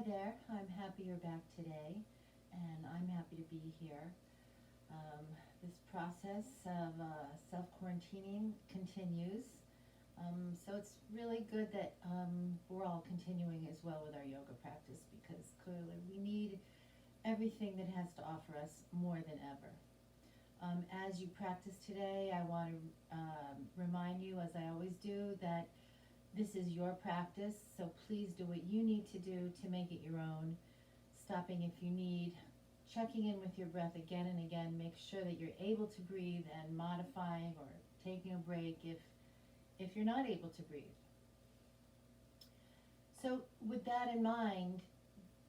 there. I'm happy you're back today, and I'm happy to be here. This process of self-quarantining continues, so it's really good that we're all continuing as well with our yoga practice because clearly we need everything that has to offer us more than ever. As you practice today, I want to remind you, as I always do, that this is your practice, so please do what you need to do to make it your own, stopping if you need, checking in with your breath again and again, make sure that you're able to breathe and modifying or taking a break if you're not able to breathe. So with that in mind,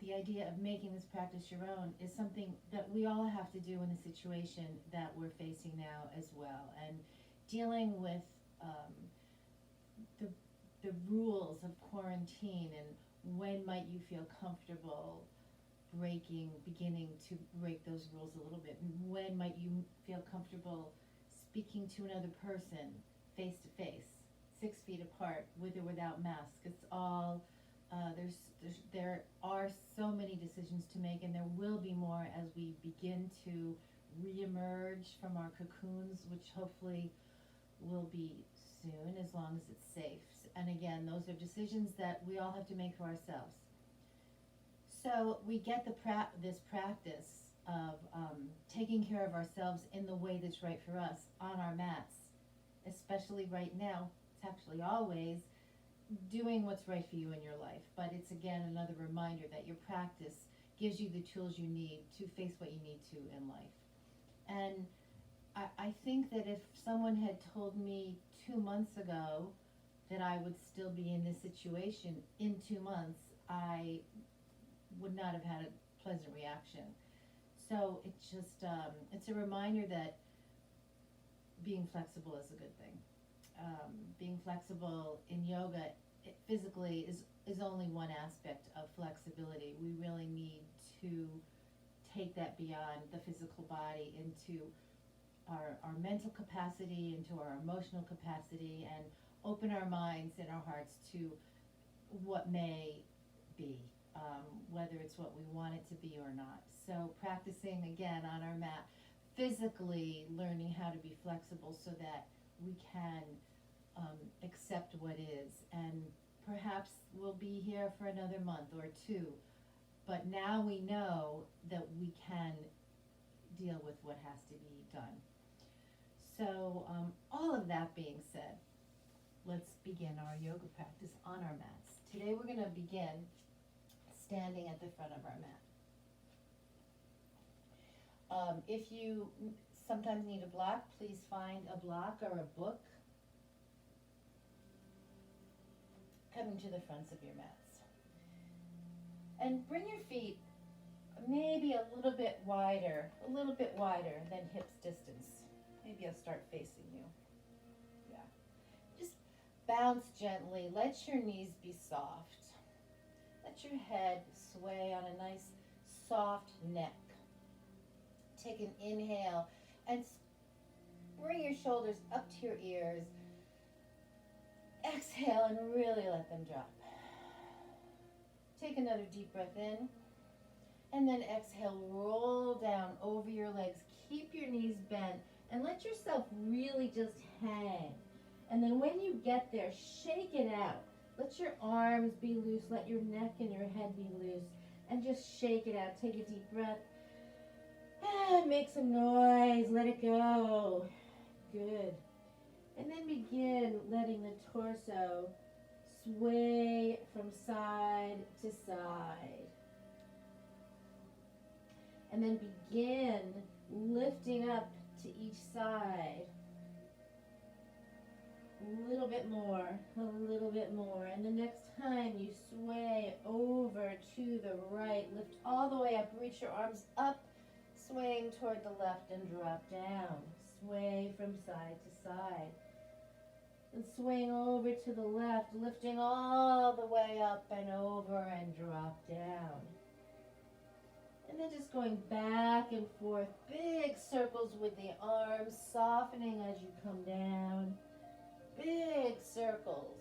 the idea of making this practice your own is something that we all have to do in the situation that we're facing now as well. And dealing with the rules of quarantine and when might you feel comfortable beginning to break those rules a little bit, and when might you feel comfortable speaking to another person face to face, 6 feet apart, with or without masks. It's all there are so many decisions to make, and there will be more as we begin to reemerge from our cocoons, which hopefully will be soon, as long as it's safe. And again, those are decisions that we all have to make for ourselves. So we get this practice of taking care of ourselves in the way that's right for us on our mats, especially right now. It's actually always doing what's right for you in your life. But it's again another reminder that your practice gives you the tools you need to face what you need to in life. And I think that if someone had told me 2 months ago that I would still be in this situation in 2 months, I would not have had a pleasant reaction. So it's just, it's a reminder that being flexible is a good thing. Being flexible in yoga physically is only one aspect of flexibility. We really need to take that beyond the physical body into our mental capacity, into our emotional capacity, and open our minds and our hearts to what may be, whether it's what we want it to be or not. So practicing again on our mat, physically learning how to be flexible so that we can accept what is, and perhaps we'll be here for another month or two, but now we know that we can deal with what has to be done. So all of that being said, let's begin our yoga practice on our mats. Today we're going to begin standing at the front of our mat. If you sometimes need a block, please find a block or a book coming to the fronts of your mats. And bring your feet maybe a little bit wider than hips distance. Maybe I'll start facing you. Yeah. Just bounce gently. Let your knees be soft. Let your head sway on a nice soft neck. Take an inhale and bring your shoulders up to your ears. Exhale and really let them drop. Take another deep breath in. And then exhale, roll down over your legs. Keep your knees bent and let yourself really just hang. And then when you get there, shake it out. Let your arms be loose. Let your neck and your head be loose. And just shake it out. Take a deep breath. And make some noise. Let it go. Good. And then begin letting the torso sway from side to side. And then begin lifting up to each side. A little bit more, a little bit more. And the next time you sway over to the right, lift all the way up, reach your arms up, swaying toward the left and drop down. Sway from side to side. And swaying over to the left, lifting all the way up and over and drop down. And then just going back and forth, big circles with the arms, softening as you come down. Big circles.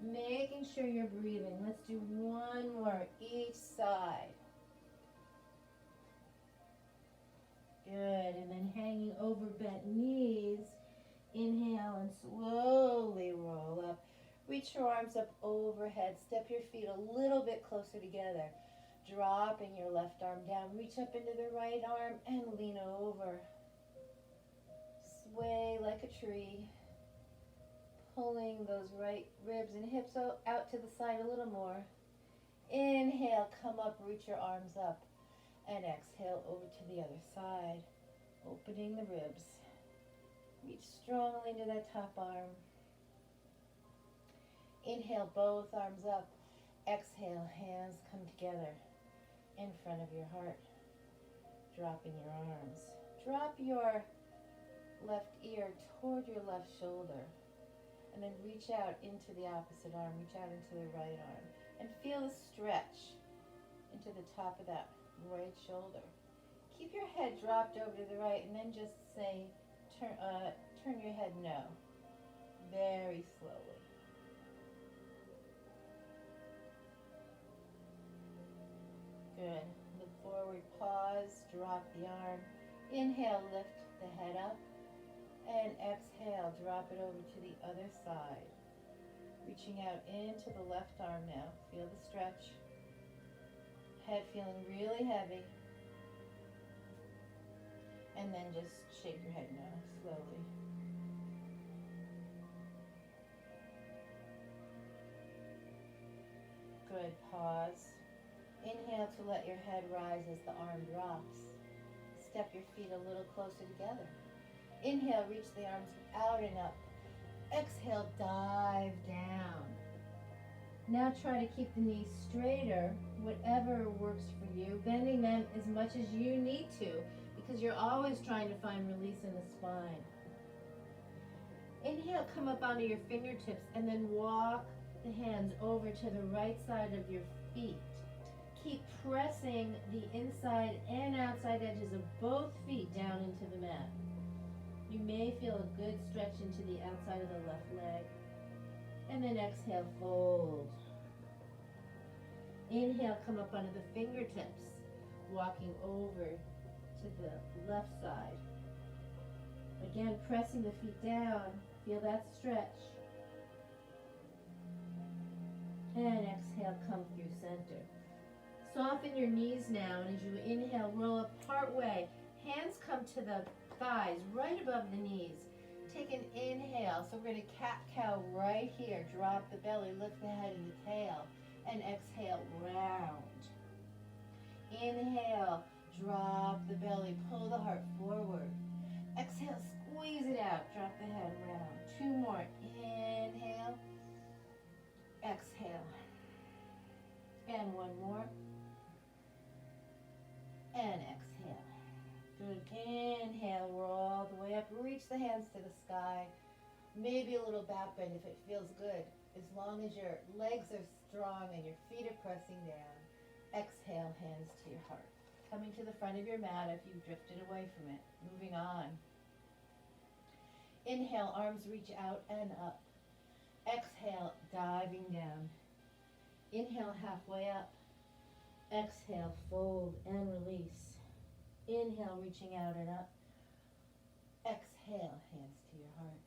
Making sure you're breathing. Let's do one more each side. Good, and then hanging over bent knees. Inhale and slowly roll up. Reach your arms up overhead. Step your feet a little bit closer together. Dropping your left arm down. Reach up into the right arm and lean over. Sway like a tree. Pulling those right ribs and hips out to the side a little more. Inhale, come up, reach your arms up. And exhale over to the other side. Opening the ribs. Reach strongly into that top arm. Inhale, both arms up. Exhale, hands come together in front of your heart. Dropping your arms. Drop your left ear toward your left shoulder. And then reach out into the opposite arm. Reach out into the right arm. And feel the stretch into the top of that right shoulder. Keep your head dropped over to the right and then just say, turn your head no. Very slowly. Good. Look forward, pause, drop the arm. Inhale, lift the head up. And exhale, drop it over to the other side. Reaching out into the left arm now. Feel the stretch. Head feeling really heavy. And then just shake your head now, slowly. Good, pause. Inhale to let your head rise as the arm drops. Step your feet a little closer together. Inhale, reach the arms out and up. Exhale, dive down. Now try to keep the knees straighter, whatever works for you, bending them as much as you need to, because you're always trying to find release in the spine. Inhale, come up onto your fingertips and then walk the hands over to the right side of your feet. Keep pressing the inside and outside edges of both feet down into the mat. You may feel a good stretch into the outside of the left leg. And then exhale, fold. Inhale, come up onto the fingertips, walking over to the left side. Again, pressing the feet down. Feel that stretch. And exhale, come through center. Soften your knees now, and as you inhale, roll up part way. Hands come to the thighs, right above the knees. Take an inhale. So we're going to cat-cow right here. Drop the belly, lift the head and the tail. And exhale, round. Inhale, drop the belly, pull the heart forward. Exhale, squeeze it out, drop the head round. Two more. Inhale. Exhale. And one more. And exhale. Good. Inhale, roll the way up. Reach the hands to the sky. Maybe a little back bend if it feels good. As long as your legs are strong and your feet are pressing down. Exhale, hands to your heart. Coming to the front of your mat if you've drifted away from it. Moving on. Inhale, arms reach out and up. Exhale, diving down. Inhale, halfway up. Exhale, fold and release. Inhale, reaching out and up. Exhale, hands to your heart.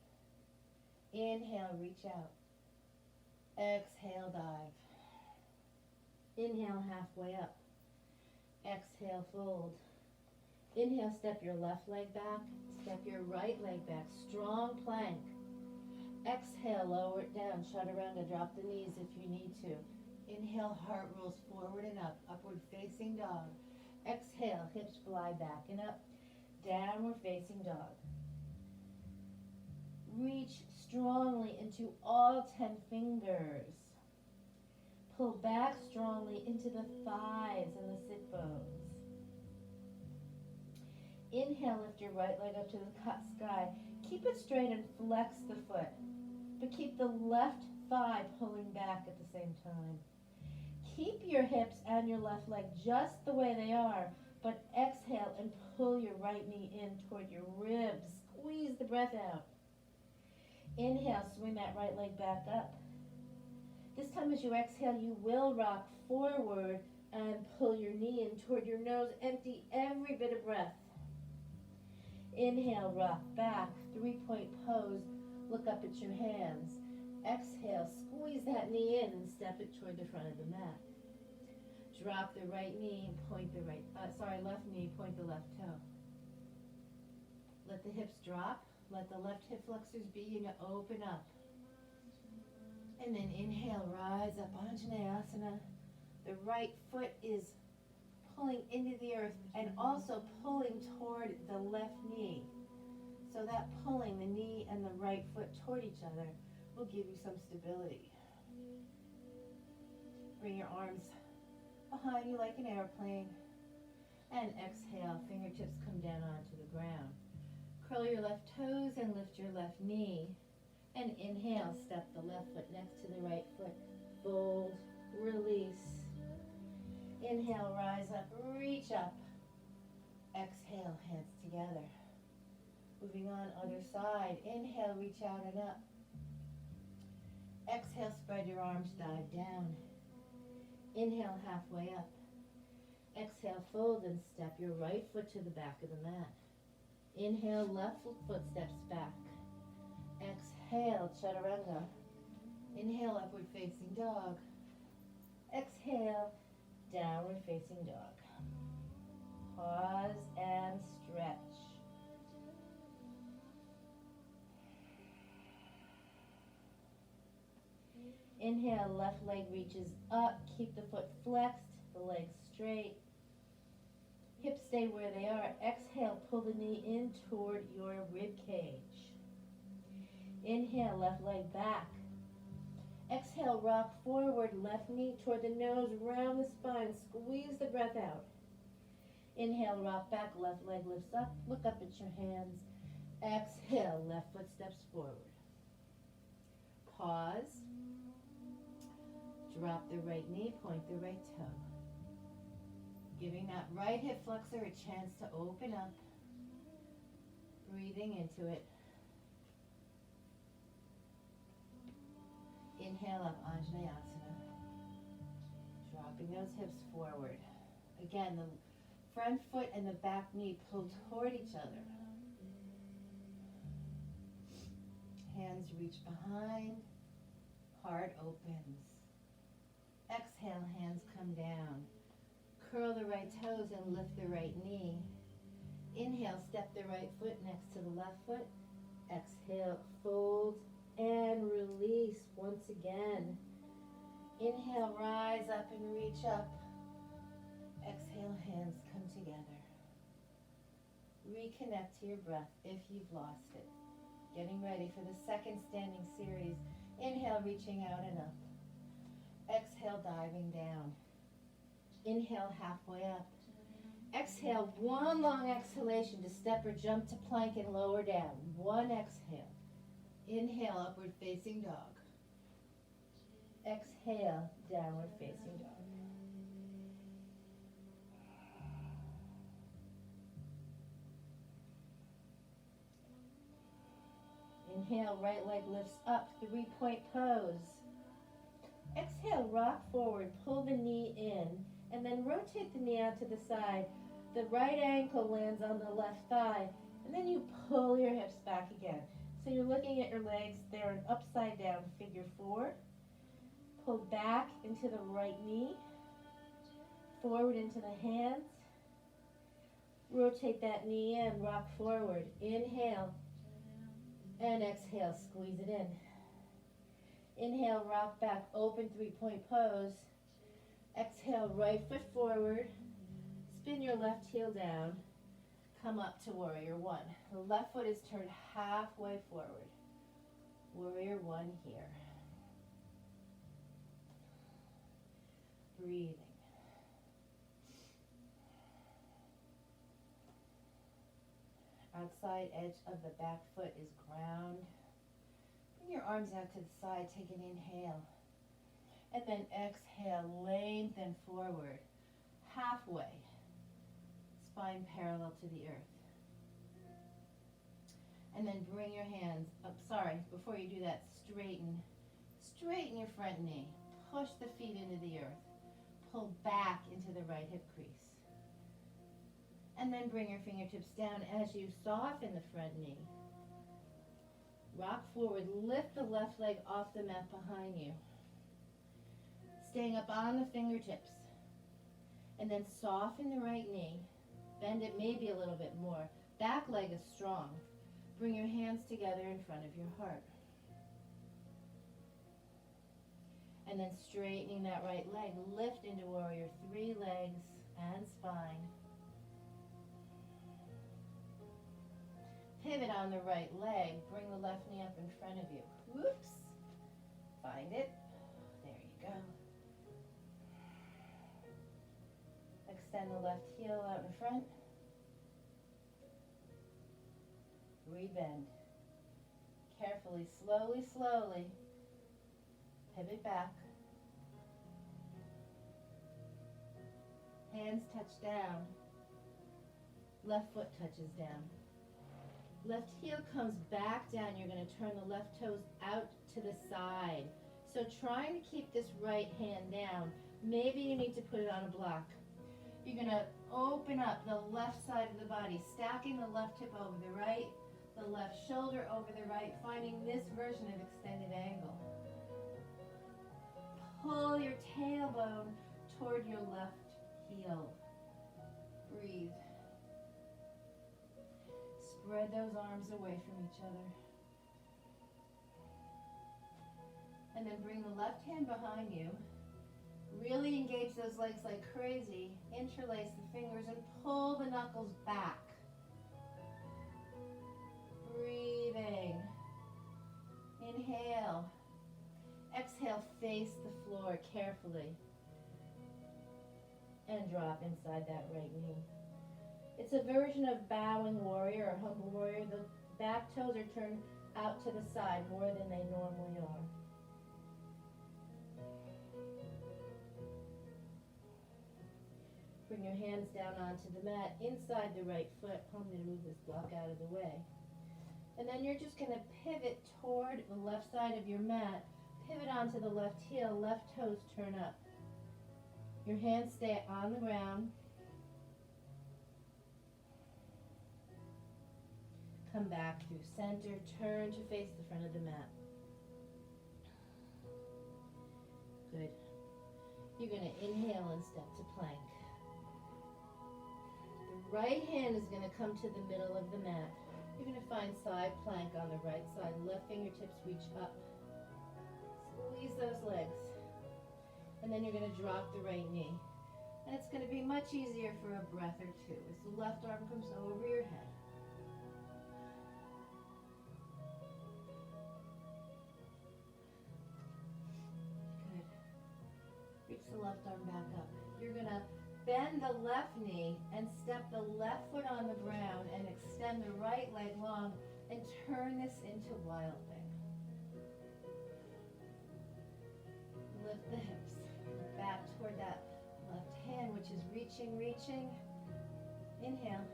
Inhale, reach out. Exhale, dive. Inhale, halfway up. Exhale, fold. Inhale, step your left leg back. Step your right leg back. Strong plank. Exhale, lower it down. Shut around and drop the knees if you need to. Inhale, heart rolls forward and up. Upward facing dog. Exhale, hips fly back and up. Downward facing dog. Reach strongly into all 10 fingers. Pull back strongly into the thighs and the sit bones. Inhale, lift your right leg up to the sky. Keep it straight and flex the foot, but keep the left thigh pulling back at the same time. Keep your hips and your left leg just the way they are, but exhale and pull your right knee in toward your ribs. Squeeze the breath out. Inhale, swing that right leg back up. This time as you exhale, you will rock forward and pull your knee in toward your nose. Empty every bit of breath. Inhale, rock back, 3-point pose. Look up at your hands. Exhale, squeeze that knee in and step it toward the front of the mat. Drop the right knee, point the left knee, point the left toe. Let the hips drop. Let the left hip flexors begin to open up. And then inhale, rise up, Anjaneyasana. The right foot is pulling into the earth and also pulling toward the left knee. So that pulling the knee and the right foot toward each other will give you some stability. Bring your arms behind you like an airplane. And exhale, fingertips come down onto the ground. Curl your left toes and lift your left knee. And inhale, step the left foot next to the right foot. Fold, release. Inhale, rise up, reach up. Exhale, hands together. Moving on, other side. Inhale, reach out and up. Exhale, spread your arms, dive down. Inhale, halfway up. Exhale, fold and step your right foot to the back of the mat. Inhale, left foot steps back. Exhale, chaturanga. Inhale, upward facing dog. Exhale, downward facing dog. Pause and stretch. Inhale, left leg reaches up. Keep the foot flexed, the legs straight. Hips stay where they are. Exhale, pull the knee in toward your rib cage. Inhale, left leg back. Exhale, rock forward, left knee toward the nose, round the spine. Squeeze the breath out. Inhale, rock back, left leg lifts up. Look up at your hands. Exhale, left foot steps forward. Pause. Drop the right knee, point the right toe. Giving that right hip flexor a chance to open up. Breathing into it. Inhale up, Anjaneyasana. Dropping those hips forward. Again, the front foot and the back knee pull toward each other. Hands reach behind. Heart opens. Exhale, hands come down. Curl the right toes and lift the right knee. Inhale, step the right foot next to the left foot. Exhale, fold and release once again. Inhale, rise up and reach up. Exhale, hands come together. Reconnect to your breath if you've lost it. Getting ready for the second standing series. Inhale, reaching out and up. Exhale, diving down. Inhale, halfway up. Exhale, one long exhalation to step or jump to plank and lower down. One exhale. Inhale, upward facing dog. Exhale, downward facing dog. Inhale, right leg lifts up, 3-point pose. Exhale, rock forward, pull the knee in, and then rotate the knee out to the side. The right ankle lands on the left thigh, and then you pull your hips back again. So you're looking at your legs, they're an upside down figure 4. Pull back into the right knee, forward into the hands. Rotate that knee in, rock forward. Inhale, and exhale, squeeze it in. Inhale, rock back, open 3-point pose. Exhale, right foot forward. Spin your left heel down. Come up to warrior 1. The left foot is turned halfway forward. Warrior 1 here. Breathing. Outside edge of the back foot is ground. Bring your arms out to the side, take an inhale. And then exhale, lengthen forward, halfway. Spine parallel to the earth. And then bring your hands up, before you do that, straighten your front knee. push the feet into the earth. Pull back into the right hip crease. And then bring your fingertips down as you soften the front knee. Rock forward, lift the left leg off the mat behind you. Staying up on the fingertips. And then soften the right knee. Bend it maybe a little bit more. Back leg is strong. Bring your hands together in front of your heart. And then straightening that right leg, lift into warrior three, legs and spine. Pivot on the right leg, bring the left knee up in front of you. Whoops. Find it. There you go. Extend the left heel out in front. Rebend. Carefully, slowly, slowly. Pivot back. Hands touch down. Left foot touches down. Left heel comes back down. You're going to turn the left toes out to the side. So trying to keep this right hand down. Maybe you need to put it on a block. You're going to open up the left side of the body, stacking the left hip over the right, the left shoulder over the right, finding this version of extended angle. Pull your tailbone toward your left heel. Breathe. Spread those arms away from each other. And then bring the left hand behind you. Really engage those legs like crazy. Interlace the fingers and pull the knuckles back. Breathing. Inhale. Exhale, face the floor carefully. And drop inside that right knee. It's a version of bowing warrior or humble warrior. The back toes are turned out to the side more than they normally are. Bring your hands down onto the mat, inside the right foot. I'm going to move this block out of the way. And then you're just going to pivot toward the left side of your mat. Pivot onto the left heel, left toes turn up. Your hands stay on the ground. Come back through center, turn to face the front of the mat. Good. You're going to inhale and step to plank. The right hand is going to come to the middle of the mat. You're going to find side plank on the right side. Left fingertips reach up. Squeeze those legs. And then you're going to drop the right knee. And it's going to be much easier for a breath or two as the left arm comes over your head. Good. Reach the left arm back up. You're going to bend the left knee and step the left foot on the ground and extend the right leg long and turn this into wild thing. Lift the hips back toward that left hand, which is reaching. Inhale.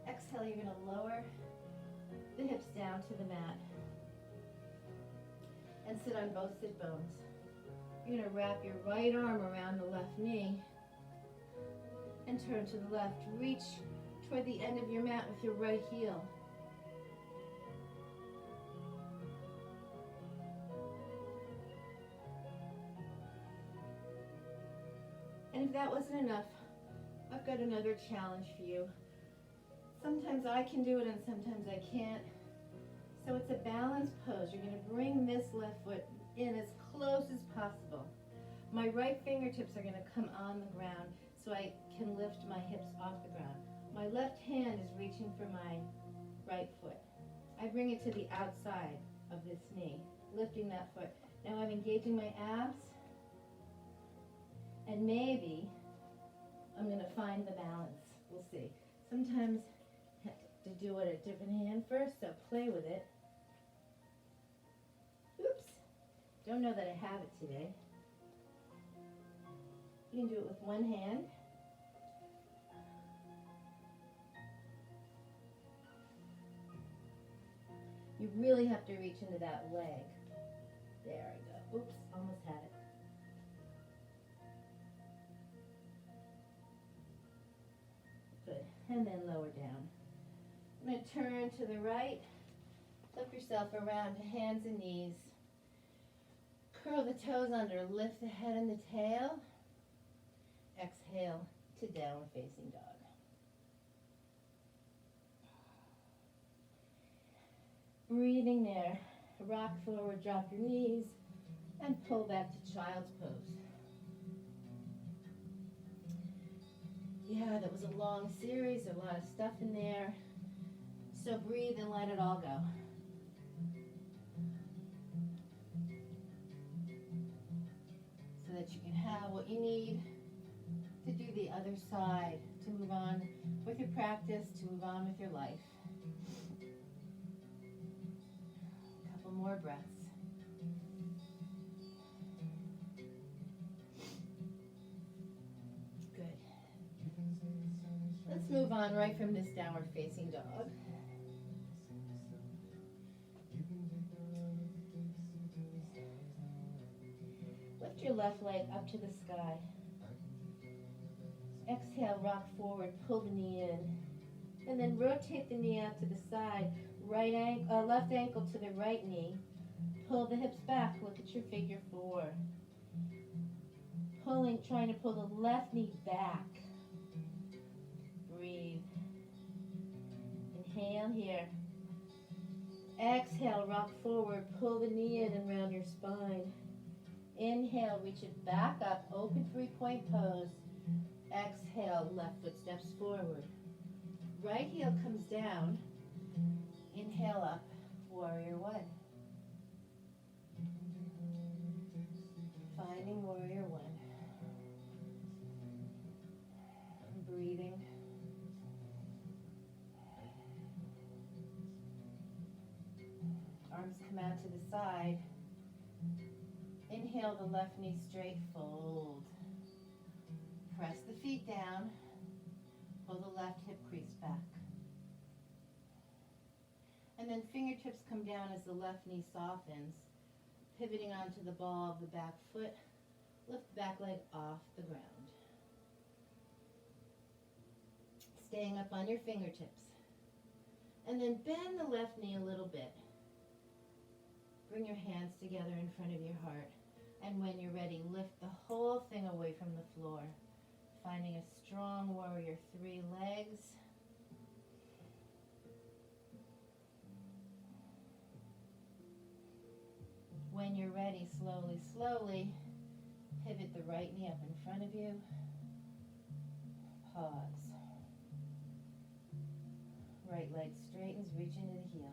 Exhale, you're going to lower the hips down to the mat and sit on both sit bones. You're going to wrap your right arm around the left knee and turn to the left. Reach toward the end of your mat with your right heel. And if that wasn't enough, I've got another challenge for you. Sometimes I can do it and sometimes I can't. So it's a balanced pose. You're going to bring this left foot in as close as possible. My right fingertips are going to come on the ground so I can lift my hips off the ground. My left hand is reaching for my right foot. I bring it to the outside of this knee, lifting that foot. Now I'm engaging my abs, and maybe I'm going to find the balance. We'll see. Sometimes I have to do it a different hand first, so play with it. Oops. Don't know that I have it today. You can do it with one hand. You really have to reach into that leg. There I go. Oops, almost had it. and then lower down. I'm going to turn to the right, flip yourself around to hands and knees. Curl the toes under, lift the head and the tail. Exhale to downward facing dog. Breathing there, rock forward, drop your knees, and pull back to child's pose. Yeah, that was a long series, a lot of stuff in there. So breathe and let it all go. So that you can have what you need to do the other side, to move on with your practice, to move on with your life. A couple more breaths. Good. Let's move on right from this downward facing dog. Lift your left leg up to the sky. Exhale, rock forward, pull the knee in. And then rotate the knee out to the side. Left ankle to the right knee. Pull the hips back, look at your figure 4. Trying to pull the left knee back. Breathe. Inhale here. Exhale, rock forward, pull the knee in and round your spine. Inhale, reach it back up, open 3-point pose. Exhale, left foot steps forward. Right heel comes down. Inhale up, warrior 1. Finding warrior 1. Breathing. Arms come out to the side. Inhale the left knee straight, fold. Press the feet down. Pull the left hip crease back. And then fingertips come down as the left knee softens, pivoting onto the ball of the back foot. Lift the back leg off the ground. Staying up on your fingertips. And then bend the left knee a little bit. Bring your hands together in front of your heart. And when you're ready, lift the whole thing away from the floor. Finding a strong warrior 3 legs. When you're ready, slowly, slowly, pivot the right knee up in front of you. Pause. Right leg straightens, reach into the heel.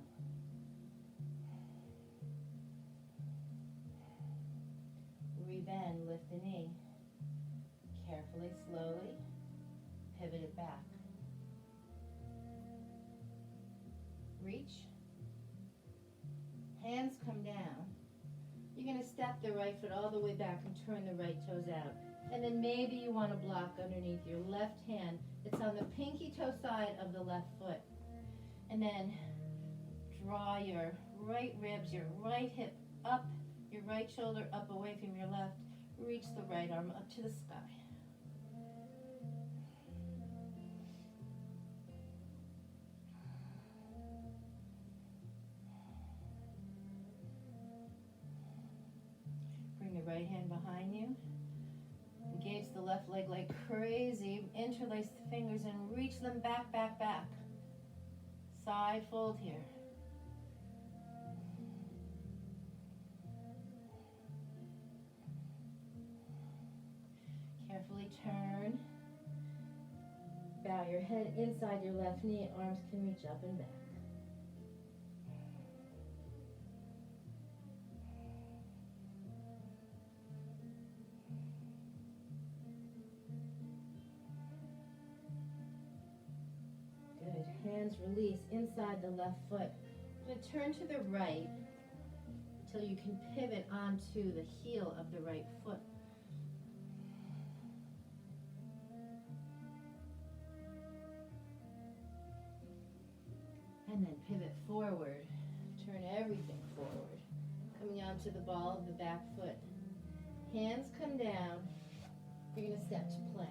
Rebend, lift the knee. Carefully, slowly, pivot it back. Reach. Hands come down. You're going to step the right foot all the way back and turn the right toes out. And then maybe you want to block underneath your left hand. It's on the pinky toe side of the left foot. And then draw your right ribs, your right hip up, your right shoulder up away from your left. Reach the right arm up to the sky. Bring the right hand behind you. Engage the left leg like crazy. Interlace the fingers and reach them back, back, back. Side fold here. Carefully turn. Bow your head inside your left knee. Arms can reach up and back. Hands release inside the left foot. I'm going to turn to the right until you can pivot onto the heel of the right foot. And then pivot forward. Turn everything forward. Coming onto the ball of the back foot. Hands come down. You're going to step to plank.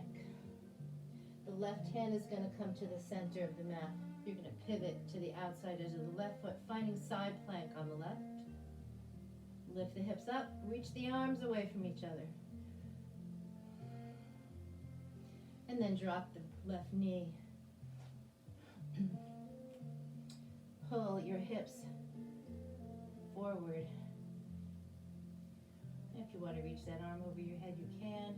The left hand is going to come to the center of the mat. You're going to pivot to the outside edge of the left foot, finding side plank on the left. Lift the hips up, reach the arms away from each other. And then drop the left knee. Pull your hips forward. If you want to reach that arm over your head, you can.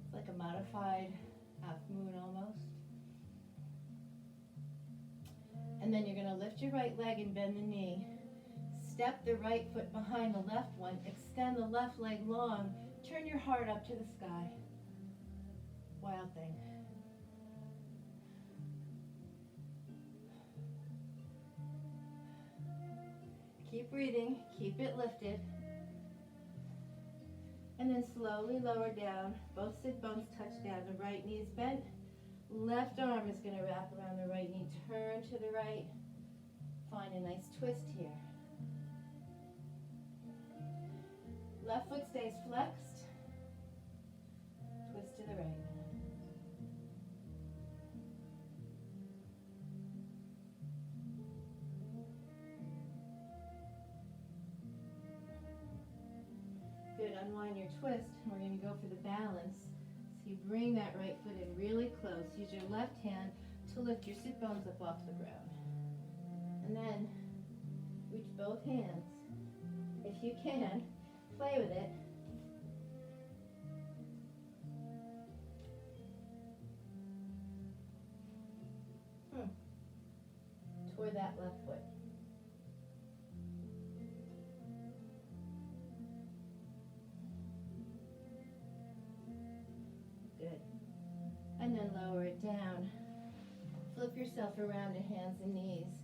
It's like a modified half moon almost. And then you're going to lift your right leg and bend the knee. Step the right foot behind the left one. Extend the left leg long. Turn your heart up to the sky. Wild thing. Keep breathing. Keep it lifted. And then slowly lower down. Both sit bones touch down. The right knee is bent. Left arm is going to wrap around the right knee. Turn to the right. Find a nice twist here. Left foot stays flexed. Twist to the right. Good, unwind your twist. We're going to go for the balance. So you bring that right foot in really close. Use your left hand to lift your sit bones up off the ground. And then reach both hands. If you can, play with it. Toward that left foot. Good. And then lower it down. Flip yourself around to hands and knees.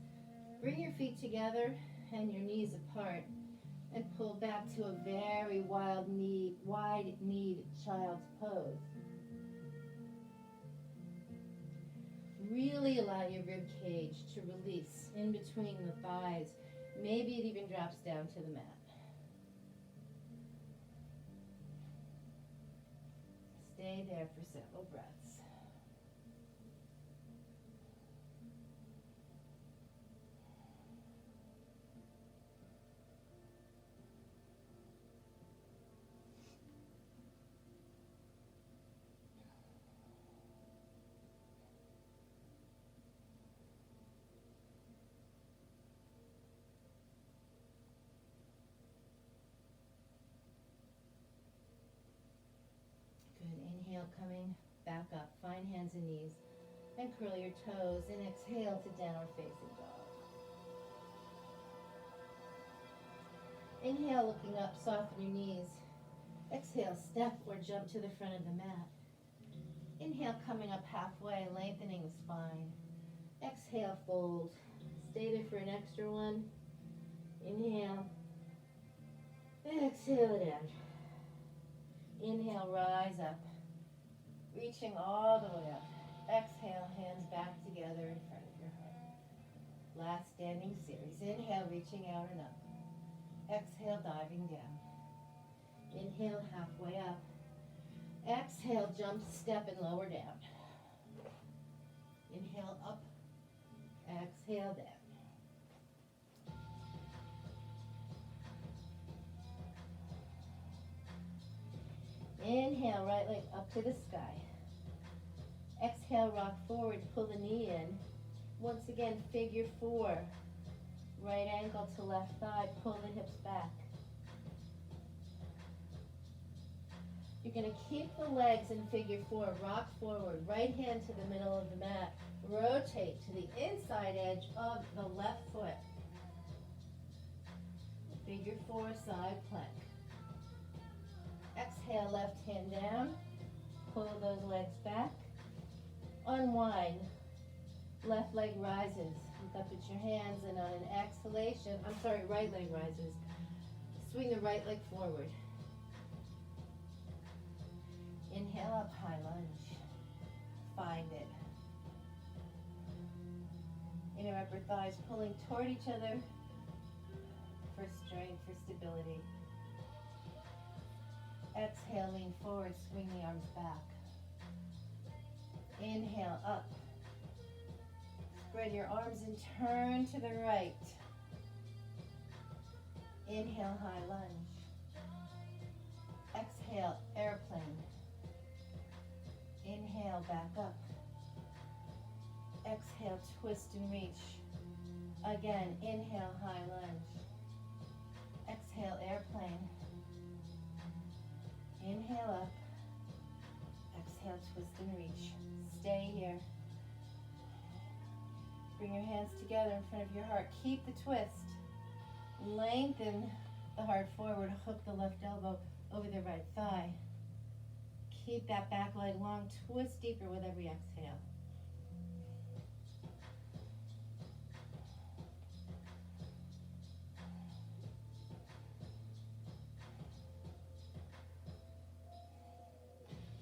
Bring your feet together and your knees apart and pull back to a very wide-kneed child's pose. Really allow your rib cage to release in between the thighs. Maybe it even drops down to the mat. Stay there for several breaths. Inhale, coming back up. Find hands and knees and curl your toes and exhale to downward facing dog. Inhale, looking up, soften your knees. Exhale, step or jump to the front of the mat. Inhale, coming up halfway, lengthening the spine. Exhale, fold. Stay there for an extra one. Inhale. Exhale it out. Inhale, rise up. Reaching all the way up. Exhale, hands back together in front of your heart. Last standing series. Inhale, reaching out and up. Exhale, diving down. Inhale, halfway up. Exhale, jump, step, and lower down. Inhale, up. Exhale, down. Inhale, right leg up to the sky. Exhale, rock forward, pull the knee in. Once again, figure four. Right ankle to left thigh, pull the hips back. You're going to keep the legs in figure four, rock forward, right hand to the middle of the mat. Rotate to the inside edge of the left foot. Figure four, side plank. Exhale, left hand down. Pull those legs back. Unwind. Left leg rises. Look up at your hands, and on an exhalation, right leg rises. Swing the right leg forward. Inhale up, high lunge. Find it. Inner upper thighs pulling toward each other for strength, for stability. Exhale, lean forward, swing the arms back. Inhale, up. Spread your arms and turn to the right. Inhale, high lunge. Exhale, airplane. Inhale, back up. Exhale, twist and reach. Again, inhale, high lunge. Exhale, airplane. Inhale up. Exhale, twist and reach. Stay here. Bring your hands together in front of your heart. Keep the twist. Lengthen the heart forward. Hook the left elbow over the right thigh. Keep that back leg long. Twist deeper with every exhale.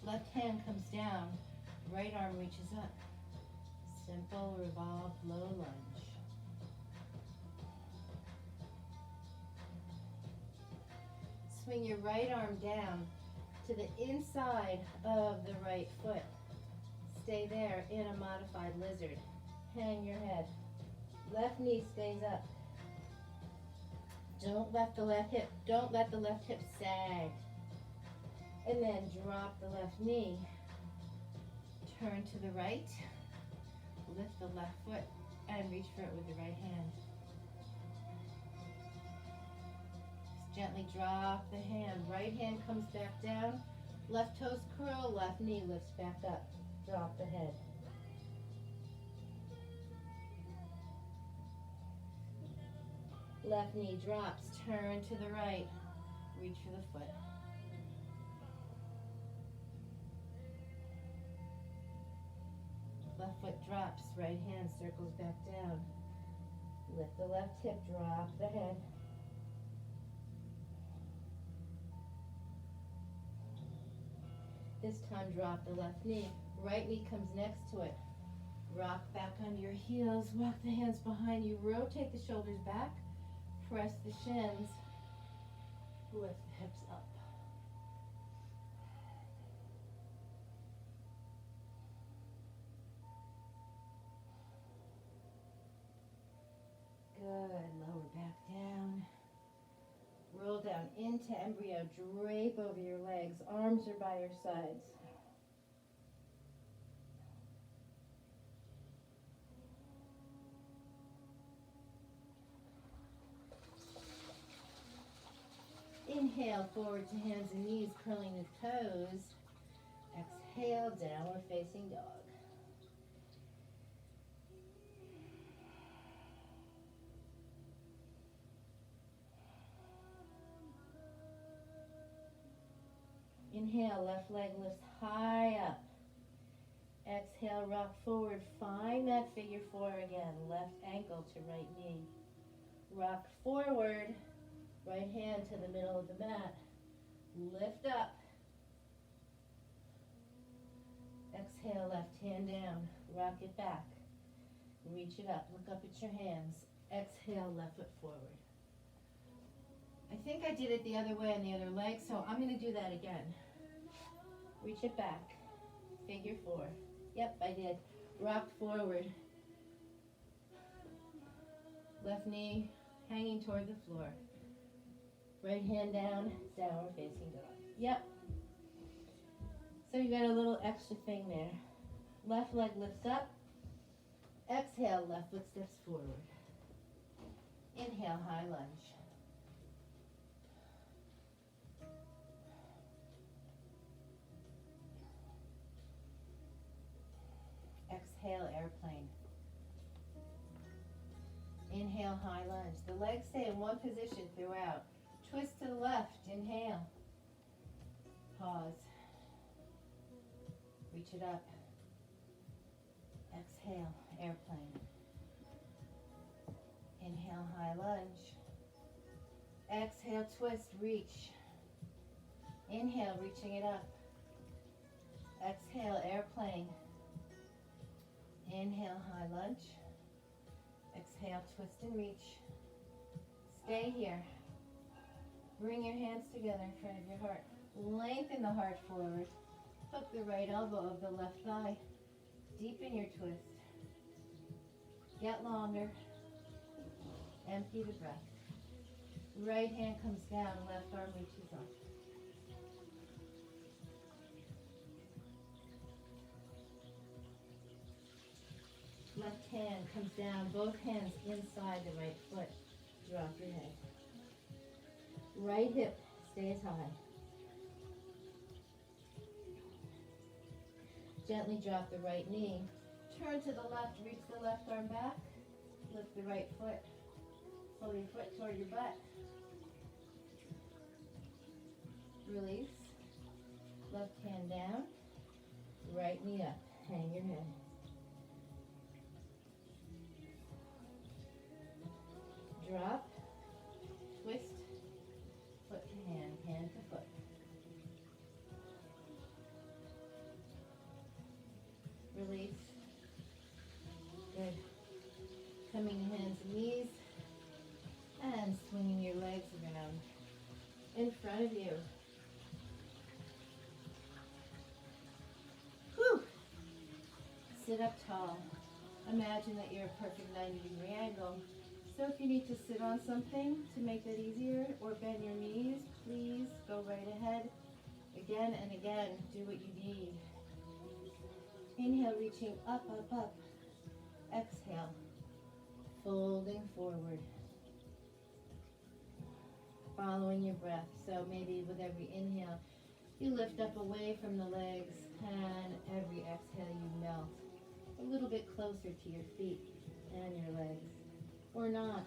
Left hand comes down, right arm reaches up. Simple revolve low lunge. Swing your right arm down to the inside of the right foot. Stay there in a modified lizard. Hang your head. Left knee stays up. Don't let the left hip sag. And then drop the left knee. Turn to the right. Lift the left foot and reach for it with the right hand. Just gently drop the hand. Right hand comes back down. Left toes curl, left knee lifts back up. Drop the head. Left knee drops, turn to the right. Reach for the foot. Left foot drops, right hand circles back down. Lift the left hip, drop the head. This time drop the left knee. Right knee comes next to it. Rock back under your heels, walk the hands behind you, rotate the shoulders back, press the shins, lift the hips up. Good, lower back down. Roll down into embryo, drape over your legs, arms are by your sides. Inhale, forward to hands and knees, curling the toes. Exhale, downward facing dog. Inhale, left leg lifts high up. Exhale, rock forward. Find that figure four again. Left ankle to right knee. Rock forward. Right hand to the middle of the mat. Lift up. Exhale, left hand down. Rock it back. Reach it up. Look up at your hands. Exhale, left foot forward. I think I did it the other way on the other leg, so I'm going to do that again. Reach it back. Figure four. Yep, I did. Rock forward. Left knee hanging toward the floor. Right hand down, downward facing dog. Yep. So you got a little extra thing there. Left leg lifts up. Exhale, left foot steps forward. Inhale, high lunge. Exhale, airplane. Inhale, high lunge. The legs stay in one position throughout. Twist to the left, inhale. Pause. Reach it up. Exhale, airplane. Inhale, high lunge. Exhale, twist, reach. Inhale, reaching it up. Exhale, airplane. Inhale, high lunge. Exhale, twist and reach. Stay here. Bring your hands together in front of your heart. Lengthen the heart forward. Hook the right elbow of the left thigh. deepen your twist. Get longer. Empty the breath. Right hand comes down, left arm reaches up. Left hand comes down, both hands inside the right foot. Drop your head. Right hip stays high. Gently drop the right knee. Turn to the left, reach the left arm back. Lift the right foot. Pull your foot toward your butt. Release. Left hand down. Right knee up. Hang your head. Drop. Twist. Foot to hand. Hand to foot. Release. Good. Coming to hands and knees. And swinging your legs around in front of you. Whew. Sit up tall. Imagine that you're a perfect 90-degree angle. So if you need to sit on something to make that easier or bend your knees, please go right ahead. Again and again, do what you need. Inhale, reaching up, up, up. Exhale, folding forward. Following your breath. So maybe with every inhale, you lift up away from the legs, and every exhale you melt a little bit closer to your feet and your legs. Or not.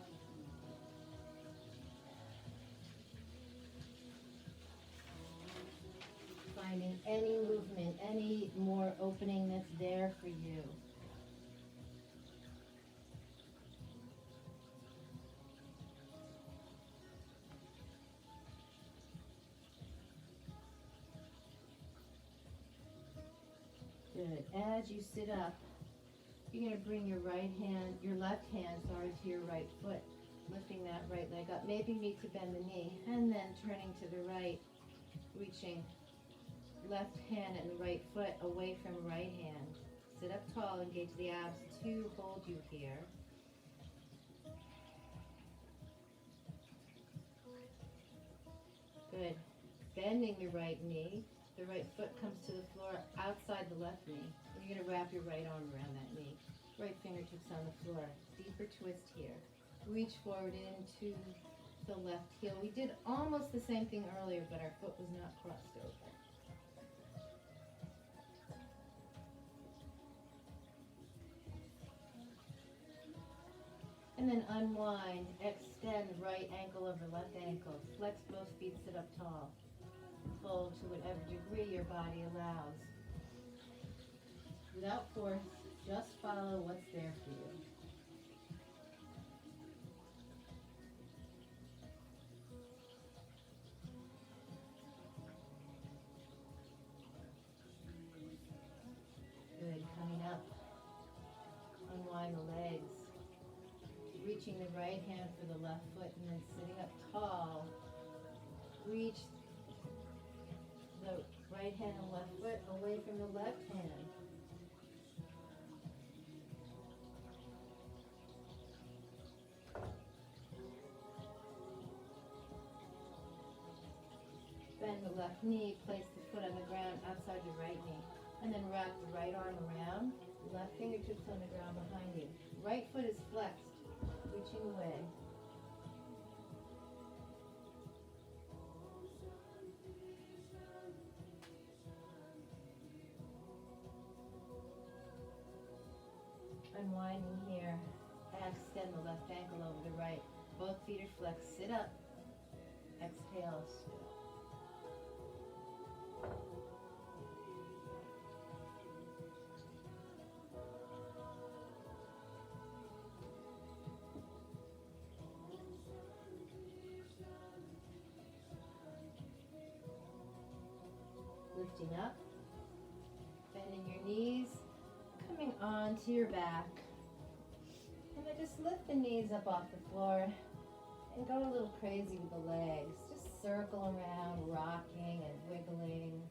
Finding any movement, any more opening that's there for you. Good. As you sit up, you're going to bring your left hand, to your right foot, lifting that right leg up. Maybe you need to bend the knee, and then turning to the right, reaching left hand and the right foot away from right hand. Sit up tall, engage the abs to hold you here. Good. Bending the right knee. The right foot comes to the floor outside the left knee. You're going to wrap your right arm around that knee. Right fingertips on the floor. Deeper twist here. Reach forward into the left heel. We did almost the same thing earlier, but our foot was not crossed over. And then unwind. Extend right ankle over left ankle. Flex both feet, sit up tall. Fold to whatever degree your body allows. Without force, just follow what's there for you. Good, coming up. Unwind the legs. Reaching the right hand for the left foot and then sitting up tall. Reach the right hand and left foot away from the left hand. Bend the left knee, place the foot on the ground outside the right knee, and then wrap the right arm around, left fingertips on the ground behind you. Right foot is flexed, reaching away. Unwinding here. Extend the left ankle over the right. Both feet are flexed. Sit up. Exhale. Lifting up. Bending your knees. Coming onto your back. And then just lift the knees up off the floor and go a little crazy with the legs. Just circle around, rocking and wiggling.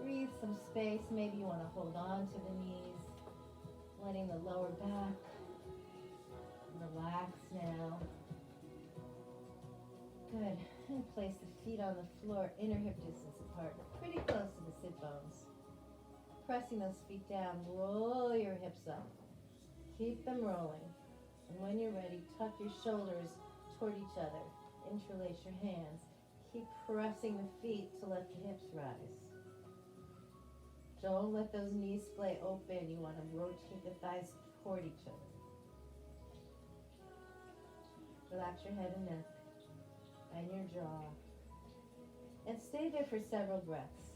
Breathe some space. Maybe you want to hold on to the knees, letting the lower back relax now. Good. And place the feet on the floor, inner hip distance apart, pretty close to the sit bones. Pressing those feet down, roll your hips up. Keep them rolling. And when you're ready, tuck your shoulders toward each other. Interlace your hands. Keep pressing the feet to let the hips rise. Don't let those knees splay open. You want to rotate the thighs toward each other. Relax your head and neck and your jaw. And stay there for several breaths.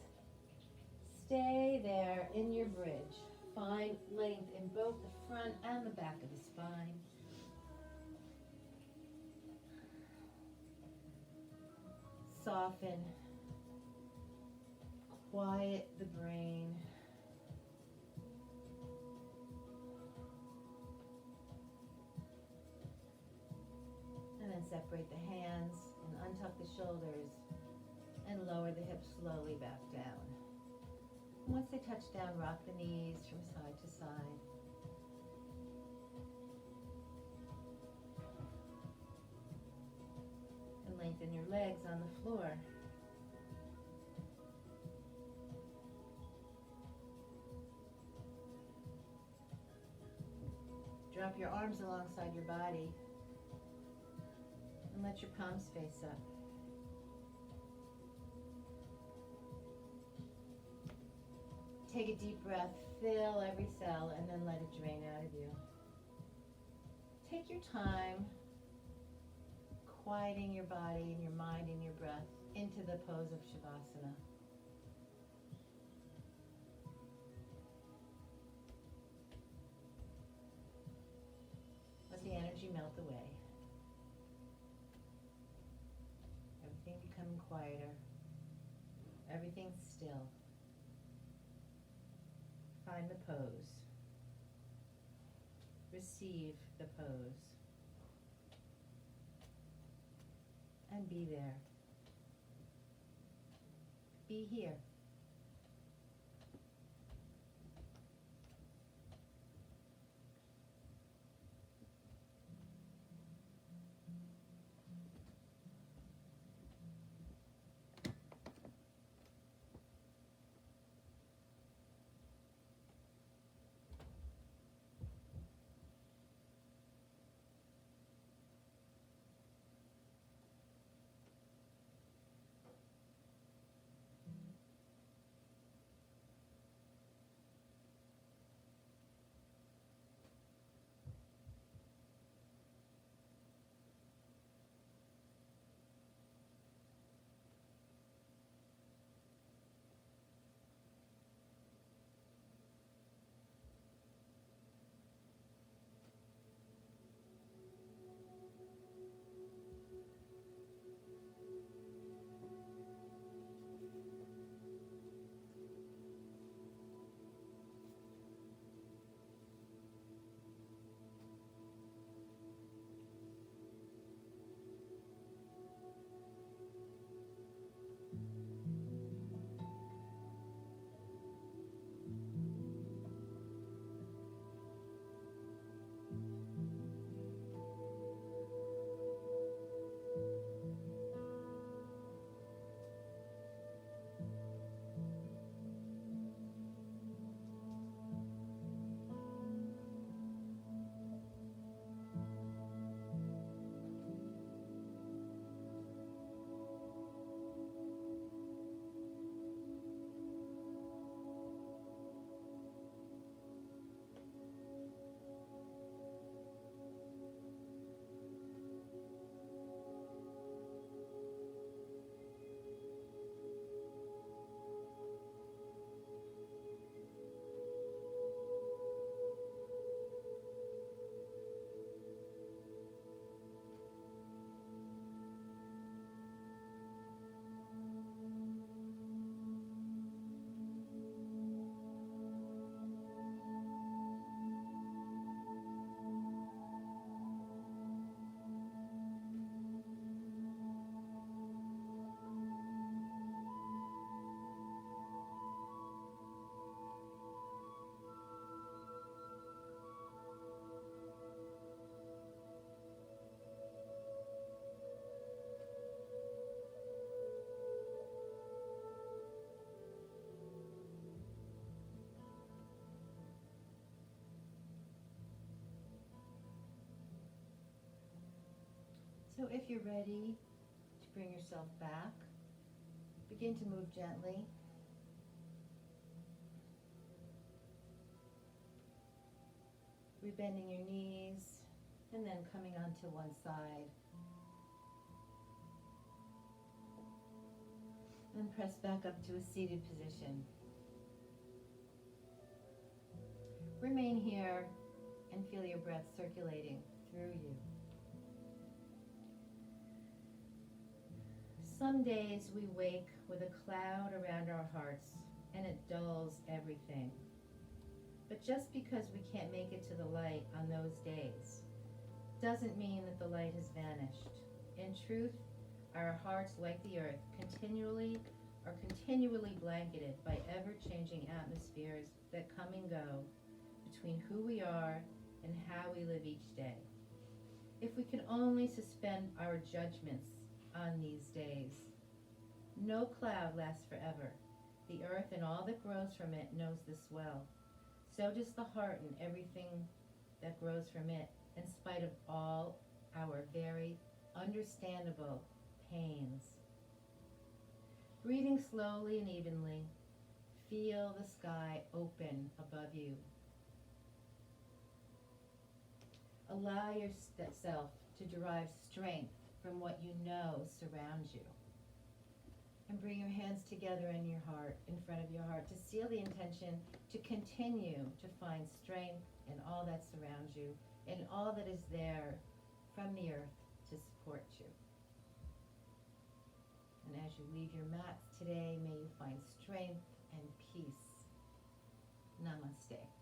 Stay there in your bridge. Find length in both the front and the back of the spine. Soften. Quiet the brain. And then separate the hands and untuck the shoulders and lower the hips slowly back down. Once they touch down, rock the knees from side to side. And lengthen your legs on the floor. Drop your arms alongside your body and let your palms face up. Take a deep breath, fill every cell, and then let it drain out of you. Take your time quieting your body and your mind and your breath into the pose of Shavasana. Let the energy melt away. Everything becoming quieter. Everything's still. Find the pose. Receive the pose. And be there. Be here. So if you're ready to bring yourself back, begin to move gently. Rebending your knees and then coming onto one side. And press back up to a seated position. Remain here and feel your breath circulating through you. Some days we wake with a cloud around our hearts and it dulls everything. But just because we can't make it to the light on those days doesn't mean that the light has vanished. In truth, our hearts, like the earth, are continually blanketed by ever-changing atmospheres that come and go between who we are and how we live each day. If we could only suspend our judgments on these days. No cloud lasts forever. The earth and all that grows from it knows this well. So does the heart and everything that grows from it, in spite of all our very understandable pains. Breathing slowly and evenly, feel the sky open above you. Allow yourself to derive strength from what you know surrounds you. And bring your hands together in your heart, in front of your heart, to seal the intention to continue to find strength in all that surrounds you, in all that is there from the earth to support you. And as you leave your mats today, may you find strength and peace. Namaste.